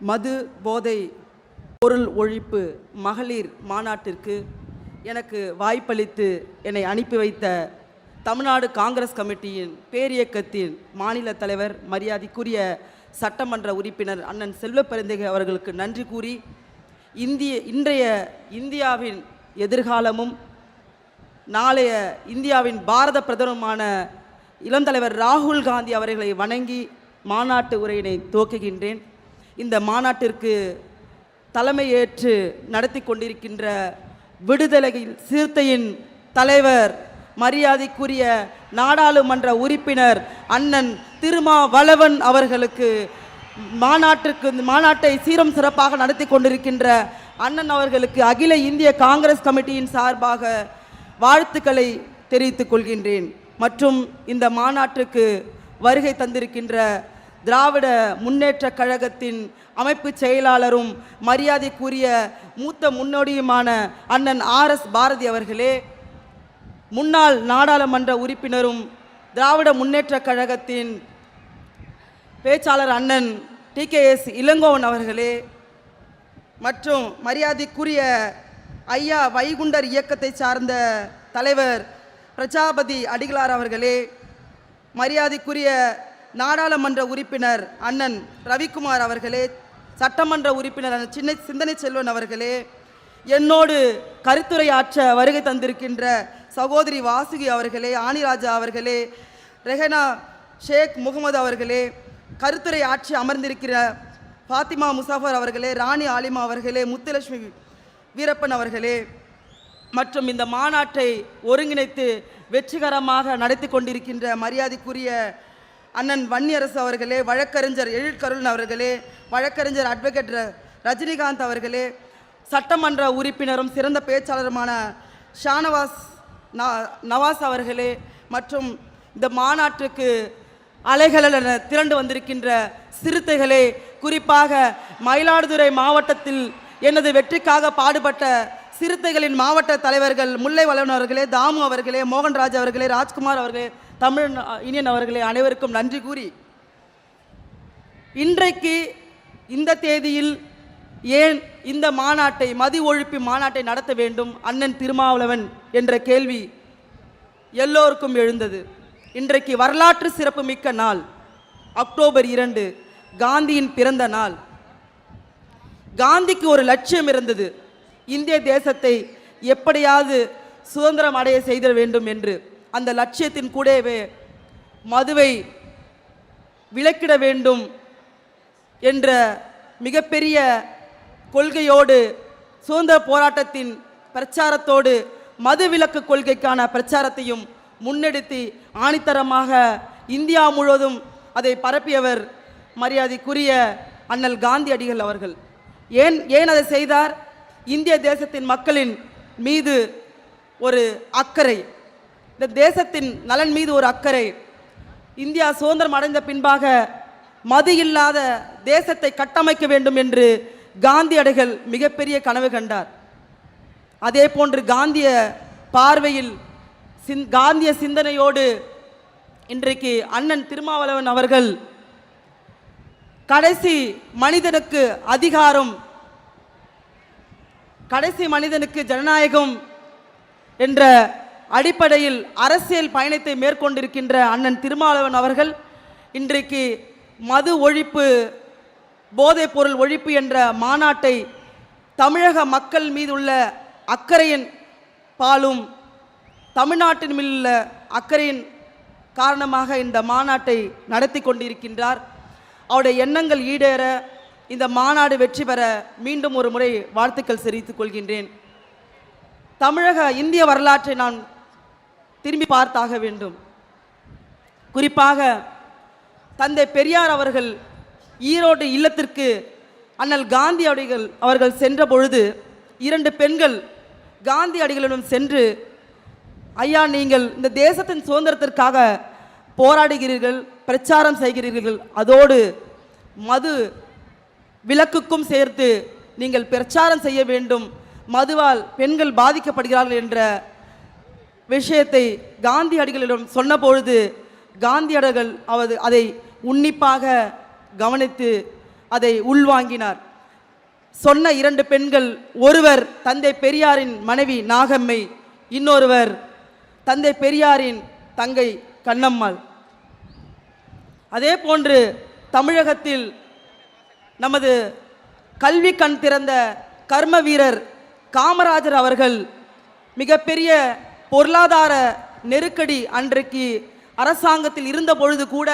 மது போதை பொருள் ஒழிப்பு மகளிர் மாநாட்டிற்கு எனக்கு வாய்ப்பளித்து என்னை அனுப்பி வைத்த தமிழ்நாடு காங்கிரஸ் கமிட்டியின் பேரியக்கத்தின் மாநில தலைவர் மரியாதைக்குரிய சட்டமன்ற உறுப்பினர் அண்ணன் செல்வப்பெருந்தகை அவர்களுக்கு நன்றி கூறி இன்றைய இந்தியாவின் எதிர்காலமும் நாளைய இந்தியாவின் பாரத பிரதமருமான இளந்தலைவர் ராகுல் காந்தி அவர்களை வணங்கி மாநாட்டு உரையினை துவக்குகின்றேன். இந்த மாநாட்டிற்கு தலைமையேற்று நடத்தி கொண்டிருக்கின்ற விடுதலை சிறுத்தையின் தலைவர் மரியாதைக்குரிய நாடாளுமன்ற உறுப்பினர் அண்ணன் திருமாவளவன் அவர்களுக்கு மாநாட்டை சீரம் சிறப்பாக நடத்தி கொண்டிருக்கின்ற அண்ணன் அவர்களுக்கு அகில இந்திய காங்கிரஸ் கமிட்டியின் சார்பாக வாழ்த்துக்களை தெரிவித்துக் கொள்கின்றேன். மற்றும் இந்த மாநாட்டுக்கு வருகை தந்திருக்கின்ற திராவிட முன்னேற்ற கழகத்தின் அமைப்பு செயலாளரும் மரியாதைக்குரிய மூத்த முன்னோடியுமான அண்ணன் RS பாரதி அவர்களே, முன்னாள் நாடாளுமன்ற உறுப்பினரும் திராவிட முன்னேற்ற கழகத்தின் பேச்சாளர் அண்ணன் TKS இளங்கோவன் அவர்களே, மற்றும் மரியாதைக்குரிய ஐயா வைகுண்டர் இயக்கத்தை சார்ந்த தலைவர் பிரஜாபதி அடிகளார் அவர்களே, மரியாதைக்குரிய நாடாளுமன்ற உறுப்பினர் அண்ணன் ரவிக்குமார் அவர்களே, சட்டமன்ற உறுப்பினர் அண்ணன் சிந்தனை செல்வன் அவர்களே, என்னோடு கருத்துரையாற்ற வருகை தந்திருக்கின்ற சகோதரி வாசுகி அவர்களே, ஆணிராஜா அவர்களே, ரெஹனா ஷேக் முகமது அவர்களே, கருத்துரை ஆட்சி அமர்ந்திருக்கிற ஃபாத்திமா முசாஃபர் அவர்களே, ராணி ஆலிமா அவர்களே, முத்துலட்சுமி வீரப்பன் அவர்களே, மற்றும் இந்த மாநாட்டை ஒருங்கிணைத்து வெற்றிகரமாக நடத்தி கொண்டிருக்கின்ற மரியாதைக்குரிய அண்ணன் வன்னியரசு அவர்களே, வழக்கறிஞர் எழில்கருண் அவர்களே, வழக்கறிஞர் அட்வொகேட் ரஜினிகாந்த் அவர்களே, சட்டமன்ற உறுப்பினரும் சிறந்த பேச்சாளருமான நவாஸ் அவர்களே, மற்றும் இந்த மாநாட்டுக்கு அலைகளென திரண்டு வந்திருக்கின்ற சிறுத்தைகளே, குறிப்பாக மயிலாடுதுறை மாவட்டத்தில் எனது வெற்றிக்காக பாடுபட்ட சிறுத்தைகளின் மாவட்ட தலைவர்கள் முல்லை வளவன் அவர்களே, தாமு அவர்களே, மோகன்ராஜ் அவர்களே, ராஜ்குமார் அவர்களே, தமிழ் இனியன் அவர்களே, அனைவருக்கும் நன்றி கூறி இன்றைக்கு இந்த தேதியில் ஏன் இந்த மாநாட்டை மது ஒழிப்பு மாநாட்டை நடத்த வேண்டும் அண்ணன் திருமாவளவன் என்ற கேள்வி எல்லோருக்கும் எழுந்தது. இன்றைக்கு வரலாற்று சிறப்பு மிக்க நாள், அக்டோபர் 2 காந்தியின் பிறந்த நாள். காந்திக்கு ஒரு லட்சியம் இருந்தது, இந்திய தேசத்தை எப்படியாவது சுதந்திரம் அடைய செய்த வேண்டும் என்று. அந்த லட்சியத்தின் கூடவே மதுவை விலக்கிட வேண்டும் என்ற மிகப்பெரிய கொள்கையோடு சுதந்திர போராட்டத்தின் பிரச்சாரத்தோடு மது விலக்கு கொள்கைக்கான பிரச்சாரத்தையும் முன்னெடுத்து ஆணித்தரமாக இந்தியா முழுவதும் அதை பரப்பியவர் மரியாதைக்குரிய அண்ணல் காந்தியடிகள் அவர்கள். ஏன் அதை செய்தார்? இந்திய தேசத்தின் மக்களின் மீது ஒரு அக்கறை, இந்த தேசத்தின் நலன் மீது ஒரு அக்கறை. இந்தியா சுதந்திரம் அடைந்த பின்பாக மது இல்லாத தேசத்தை கட்டமைக்க வேண்டும் என்று காந்தியடிகள் மிகப்பெரிய கனவு கண்டார். அதே போன்று காந்திய பார்வையில் காந்திய சிந்தனையோடு இன்றைக்கு அண்ணன் திருமாவளவன் அவர்கள் கடைசி மனிதனுக்கு அதிகாரம், கடைசி மனிதனுக்கு ஜனநாயகம் என்ற அடிப்படையில் அரசியல் பயணத்தை மேற்கொண்டிருக்கின்ற அண்ணன் திருமாவளவன் அவர்கள் இன்றைக்கு மது ஒழிப்பு போதைப் பொருள் ஒழிப்பு என்ற மாநாட்டை தமிழக மக்கள் மீது உள்ள அக்கறையின் பாலும் தமிழ்நாட்டின் மீது உள்ள அக்கறையின் காரணமாக இந்த மாநாட்டை நடத்தி கொண்டிருக்கின்றார். அவருடைய எண்ணங்கள் ஈடேற இந்த மாநாடு வெற்றி பெற மீண்டும் ஒரு முறை வாழ்த்துக்கள் தெரிவித்துக் கொள்கின்றேன். தமிழக இந்திய வரலாற்றை நான் திரும்பி பார்த்தாக வேண்டும். குறிப்பாக தந்தை பெரியார் அவர்கள் ஈரோடு இல்லத்திற்கு அண்ணல் காந்தி அவர்கள் சென்ற பொழுது 2 பெண்கள் காந்தி அடிகளிடம் சென்று, ஐயா, நீங்கள் இந்த தேசத்தின் சுதந்திரத்திற்காக போராடுகிறீர்கள், பிரச்சாரம் செய்கிறீர்கள், அதோடு மது விலக்குக்கும் சேர்த்து நீங்கள் பிரச்சாரம் செய்ய வேண்டும், மதுவால் பெண்கள் பாதிக்கப்படுகிறார்கள் என்ற விஷயத்தை காந்தியடிகளிடம் சொன்னபொழுது காந்தியடிகள் அதை உன்னிப்பாக கவனித்து அதை உள்வாங்கினார். சொன்ன 2 பெண்கள், ஒருவர் தந்தை பெரியாரின் மனைவி நாகம்மை, இன்னொருவர் தந்தை பெரியாரின் தங்கை கண்ணம்மாள். அதே போன்று தமிழகத்தில் நமது கல்வி கண் திறந்த கர்ம வீரர் காமராஜர் அவர்கள் மிகப்பெரிய பொருளாதார நெருக்கடி அன்றைக்கு அரசாங்கத்தில் இருந்த பொழுது கூட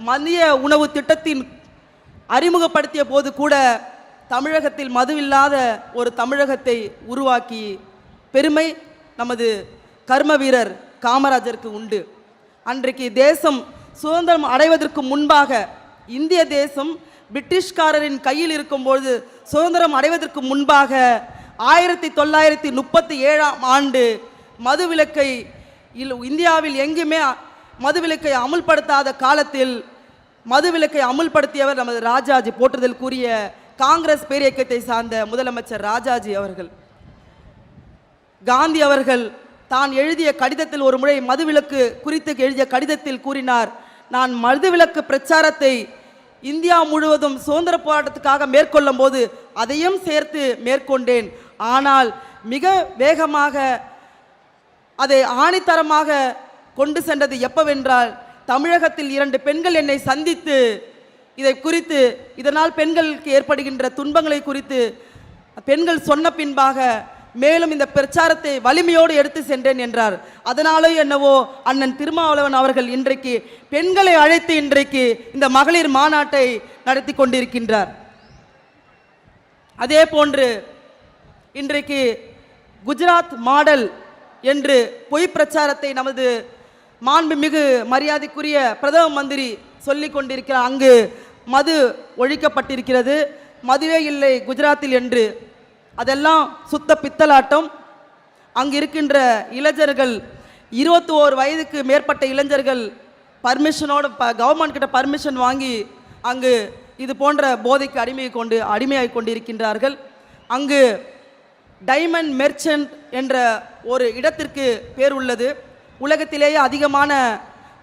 மதிய உணவு திட்டத்தின் அறிமுகப்படுத்திய போது கூட தமிழகத்தில் மதுவில்லாத ஒரு தமிழகத்தை உருவாக்கி பெருமை நமது கர்ம வீரர் காமராஜருக்கு உண்டு. அன்றைக்கு தேசம் சுதந்திரம் அடைவதற்கு முன்பாக, இந்திய தேசம் பிரிட்டிஷ்காரரின் கையில் இருக்கும்பொழுது சுதந்திரம் அடைவதற்கு முன்பாக 1937ஆம் ஆண்டு மதுவிலக்கை இந்தியாவில் எங்குமே மதுவிலக்கை அமுல்படுத்தாத காலத்தில் மதுவிலக்கை அமுல்படுத்தியவர் நமது ராஜாஜி, போற்றுதலுக்குரிய காங்கிரஸ் பேரியக்கத்தை சார்ந்த முதலமைச்சர் ராஜாஜி அவர்கள். காந்தி அவர்கள் தான் எழுதிய கடிதத்தில் ஒரு முறை மதுவிலக்கு குறித்து எழுதிய கடிதத்தில் கூறினார், நான் மதுவிலக்கு பிரச்சாரத்தை இந்தியா முழுவதும் சுதந்திர போராட்டத்துக்காக மேற்கொள்ளும் போது அதையும் சேர்த்து மேற்கொண்டேன். ஆனால் மிக வேகமாக அதை ஆணித்தரமாக கொண்டு சென்றது எப்பவென்றால், தமிழகத்தில் 2 பெண்கள் என்னை சந்தித்து இதை குறித்து, இதனால் பெண்களுக்கு ஏற்படுகின்ற துன்பங்களை குறித்து பெண்கள் சொன்ன பின்பாக மேலும் இந்த பிரச்சாரத்தை வலிமையோடு எடுத்து சென்றேன் என்றார். அதனாலே என்னவோ அண்ணன் திருமாவளவன் அவர்கள் இன்றைக்கு பெண்களை அழைத்து இன்றைக்கு இந்த மகளிர் மாநாட்டை நடத்தி கொண்டிருக்கின்றார். அதே போன்று இன்றைக்கு குஜராத் மாடல் என்று பொய் பிரச்சாரத்தை நமது மாண்புமிகு மரியாதைக்குரிய பிரதம மந்திரி சொல்லிக் கொண்டிருக்கிறார். அங்கு மது ஒழிக்கப்பட்டிருக்கிறது, மதுவே இல்லை குஜராத்தில் என்று. அதெல்லாம் சுத்த பித்தலாட்டம். அங்கு இருக்கின்ற இளைஞர்கள் 21 வயதுக்கு மேற்பட்ட இளைஞர்கள் பர்மிஷனோடு கவர்மெண்ட் கிட்ட பர்மிஷன் வாங்கி அங்கு இது போன்ற போதைக்கு அடிமையாகி கொண்டிருக்கின்றார்கள். அங்கு டைமண்ட் மெர்ச்சன்ட் என்ற ஒரு இடத்திற்கு பேர் உள்ளது. உலகத்திலேயே அதிகமான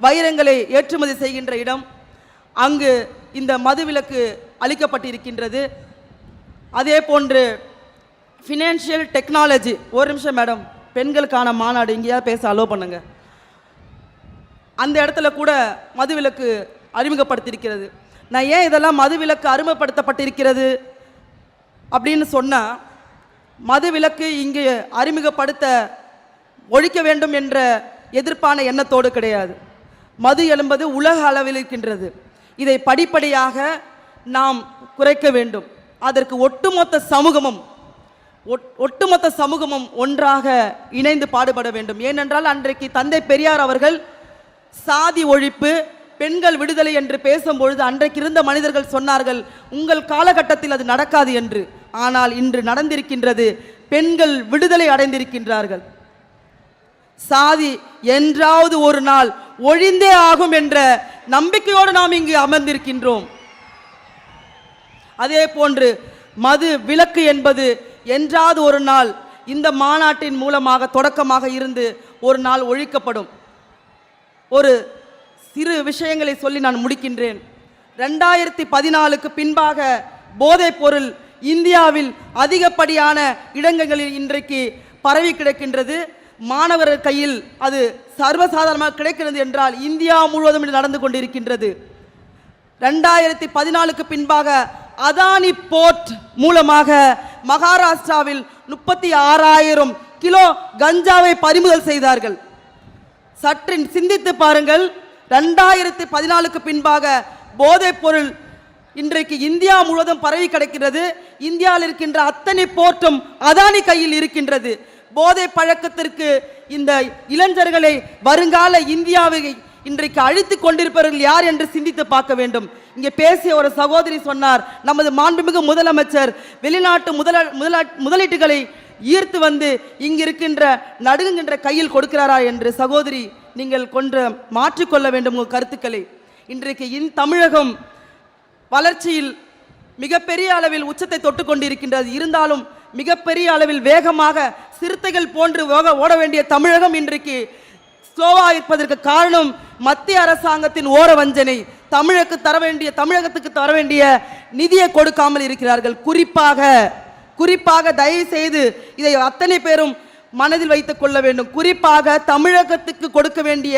வைரங்களை ஏற்றுமதி செய்கின்ற இடம். அங்கு இந்த மதுவிலக்கு அளிக்கப்பட்டிருக்கின்றது. அதே போன்று ஃபினான்ஷியல் டெக்னாலஜி, ஒரு நிமிஷம் மேடம், பெண்களுக்கான மாநாடு இங்கேயாவது பேச அலோ பண்ணுங்க. அந்த இடத்துல கூட மதுவிலக்கு அறிமுகப்படுத்தியிருக்கிறது. நான் ஏன் இதெல்லாம் மதுவிலக்கு அறிமுகப்படுத்தப்பட்டிருக்கிறது அப்படின்னு சொன்னால், மதுவிலக்கு இங்கு அறிமுகப்படுத்த ஒழிக்க வேண்டும் என்ற எதிர்ப்பான எண்ணத்தோடு கிடையாது. மது என்பது உலக அளவில் இருக்கின்றது. இதை படிப்படியாக நாம் குறைக்க வேண்டும். அதற்கு ஒட்டுமொத்த சமூகமும் ஒன்றாக இணைந்து பாடுபட வேண்டும். ஏனென்றால் அன்றைக்கு தந்தை பெரியார் அவர்கள் சாதி ஒழிப்பு, பெண்கள் விடுதலை என்று பேசும்பொழுது அன்றைக்கு இருந்த மனிதர்கள் சொன்னார்கள், உங்கள் காலகட்டத்தில் அது நடக்காது என்று. ஆனால் இன்று நடந்திருக்கின்றது. பெண்கள் விடுதலை அடைந்திருக்கின்றார்கள். சாதி என்றாவது ஒரு நாள் ஒழிந்தே ஆகும் என்ற நம்பிக்கையோடு நாம் இங்கு அமர்ந்திருக்கின்றோம். அதே போன்று மது விலக்கு என்பது என்றாவது ஒரு நாள் இந்த மாநாட்டின் மூலமாக தொடக்கமாக இருந்து ஒரு நாள் ஒழிக்கப்படும். ஒரு சிறு விஷயங்களை சொல்லி நான் முடிக்கின்றேன். 2014க்கு பின்பாக போதைப் பொருள் இந்தியாவில் அதிகப்படியான இடங்களில் இன்றைக்கு பரவி கிடக்கின்றது. மாணவர்கள் கையில் அது சர்வசாதாரணமாக கிடைக்கிறது என்றால் இந்தியா முழுவதும் நடந்து கொண்டிருக்கின்றது. 2014க்கு பின்பாக அதானி போர்ட் மூலமாக மகாராஷ்டிராவில் 36,000 கிலோ கஞ்சாவை பறிமுதல் செய்தார்கள். சற்று சிந்தித்து பாருங்கள். 2014க்கு பின்பாக போதைப் பொருள் இன்றைக்கு இந்தியா முழுவதும் பரவி கிடக்கிறது. இந்தியாவில் இருக்கின்ற அத்தனை போர்ட்டும் அதானி கையில் இருக்கின்றது. போதை பழக்கத்திற்கு இந்த இளைஞர்களை வருங்கால இந்தியாவை இன்றைக்கு அழித்து கொண்டிருப்பவர்கள் யார் என்று சிந்தித்து பார்க்க வேண்டும். இங்கே பேசிய ஒரு சகோதரி சொன்னார், நமது மாண்புமிகு முதலமைச்சர் வெளிநாட்டு முதலீட்டுகளை ஈர்த்து வந்து இங்கு இருக்கின்ற நடுங்குகின்ற கையில் கொடுக்கிறாரா என்று. சகோதரி, நீங்கள் கொஞ்சம் மாற்றிக்கொள்ள வேண்டும் உங்கள் கருத்துக்களை. இன்றைக்கு தமிழகம் வளர்ச்சியில் மிகப்பெரிய அளவில் உச்சத்தை தொட்டு கொண்டிருக்கின்றது. இருந்தாலும் மிகப்பெரிய அளவில் வேகமாக சிறுத்தைகள் போன்று ஓட வேண்டிய தமிழகம் இன்றைக்கு ஸ்லோவா இருப்பதற்கு காரணம் மத்திய அரசாங்கத்தின் ஓர வஞ்சனை. தமிழகத்துக்கு தர வேண்டிய நிதியை கொடுக்காமல் இருக்கிறார்கள். குறிப்பாக தயவு செய்து இதை அத்தனை பேரும் மனதில் வைத்துக் கொள்ள வேண்டும். குறிப்பாக தமிழகத்துக்கு கொடுக்க வேண்டிய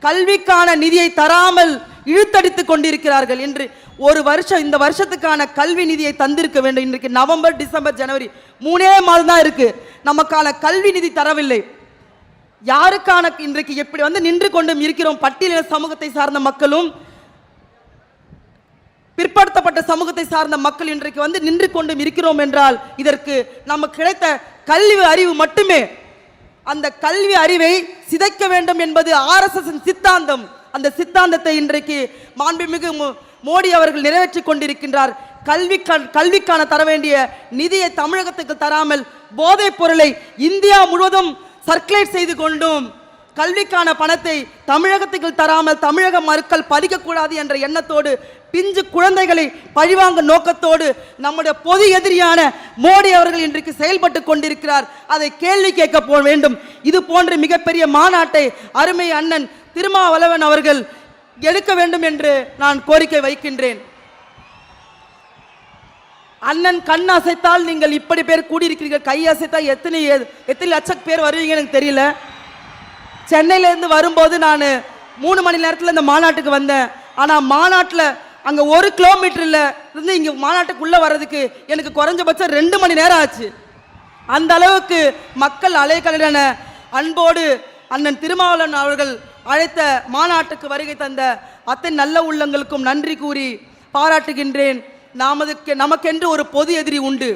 கல்விக்கான நிதியை தராமல் இழுத்தடித்துக் கொண்டிருக்கிறார்கள். என்று இந்த வருஷத்துக்கான கல்வி நிதியை தந்திருக்க வேண்டும். இன்றைக்கு நவம்பர், டிசம்பர், ஜனவரி 3 மாதம் தான் இருக்கு. நமக்கான கல்வி நிதி தரவில்லை. யாருக்கான இன்றைக்கு எப்படி நின்று கொண்டும் இருக்கிறோம்? பட்டியலின சமூகத்தை சார்ந்த மக்களும் பிற்படுத்தப்பட்ட சமூகத்தை சார்ந்த மக்கள் இன்றைக்கு நின்று கொண்டும் இருக்கிறோம் என்றால் இதற்கு நமக்கு கிடைத்த கல்வி அறிவு மட்டுமே. அந்த கல்வி அறிவை சிதைக்க வேண்டும் என்பது RSS சித்தாந்தம். அந்த சித்தாந்தத்தை இன்றைக்கு மாண்புமிகு மோடி அவர்கள் நிறைவேற்றி கொண்டிருக்கின்றார். கல்விக்கான தர வேண்டிய நிதியை தமிழகத்துக்கு தராமல் போதைப் பொருளை இந்தியா முழுவதும் சர்க்குலேட் செய்து கொண்டும் கல்விக்கான பணத்தை தமிழகத்துக்கு தராமல் தமிழக மக்கள் படிக்கக்கூடாது என்ற எண்ணத்தோடு பிஞ்சு குழந்தைகளை பழிவாங்க நோக்கத்தோடு நம்முடைய பொது எதிரியான மோடி அவர்கள் இன்றைக்கு செயல்பட்டு கொண்டிருக்கிறார். அதை கேள்வி கேட்க வேண்டும். இது போன்ற மிகப்பெரிய மாநாட்டை அருமை அண்ணன் திருமாவளவன் அவர்கள் எடுக்க வேண்டும் என்று நான் கோரிக்கை வைக்கின்றேன். அண்ணன் கண் அசைத்தால் நீங்கள் இப்படி பேர் கூடியிருக்கிறீர்கள், கை அசைத்தால் எத்தனை லட்சம் பேர் வருவீங்க எனக்கு தெரியல. சென்னையிலேருந்து வரும்போது நான் 3 மணி நேரத்தில் இந்த மாநாட்டுக்கு வந்தேன். ஆனால் மாநாட்டில் அங்கே 1 கிலோமீட்டரில் இருந்து இங்கே மாநாட்டுக்குள்ளே வர்றதுக்கு எனக்கு குறைஞ்சபட்சம் 2 மணி நேரம் ஆச்சு. அந்த அளவுக்கு மக்கள் அலைக்கடலான அன்போடு அண்ணன் திருமாவளவன் அவர்கள் அழைத்த மாநாட்டுக்கு வருகை தந்த அத்தனை நல்ல உள்ளங்களுக்கும் நன்றி கூறி பாராட்டுகின்றேன். நமக்கென்று ஒரு பொது எதிரி உண்டு.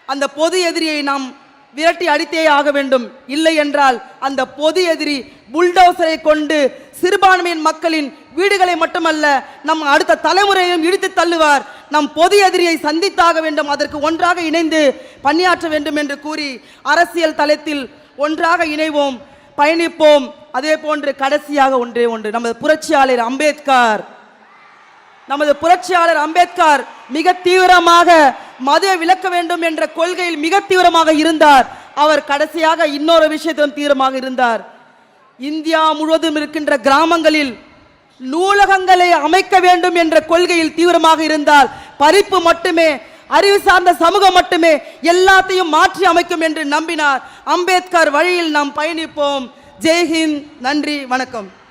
அந்த பொது எதிரியை நாம் விரட்டி அடித்தே ஆக வேண்டும். இல்லை என்றால் அந்த பொது எதிரி புல்டோசரை கொண்டு சிறுபான்மையின் மக்களின் வீடுகளை மட்டுமல்ல நம் அடுத்த தலைமுறையையும் இடித்து தள்ளுவார். நம் பொது எதிரியை சந்தித்தாக வேண்டும். அதற்கு ஒன்றாக இணைந்து பணியாற்ற வேண்டும் என்று கூறி அரசியல் தளத்தில் ஒன்றாக இணைவோம், பயணிப்போம். அதே போன்று கடைசியாக ஒன்றே ஒன்று, நமது புரட்சியாளர் அம்பேத்கர் மிக தீவிரமாக மதுவை விலக்க வேண்டும் என்ற கொள்கையில் மிக தீவிரமாக இருந்தார். அவர் கடைசியாக இன்னொரு விஷயத்திலும் தீவிரமாக இருந்தார். இந்தியா முழுவதும் இருக்கின்ற கிராமங்களில் நூலகங்களை அமைக்க வேண்டும் என்ற கொள்கையில் தீவிரமாக இருந்தால் படிப்பு மட்டுமே, அறிவு சார்ந்த சமூகம் மட்டுமே எல்லாத்தையும் மாற்றி அமைக்கும் என்று நம்பினார். அம்பேத்கர் வழியில் நாம் பயணிப்போம். ஜெய்ஹிந்த். நன்றி, வணக்கம்.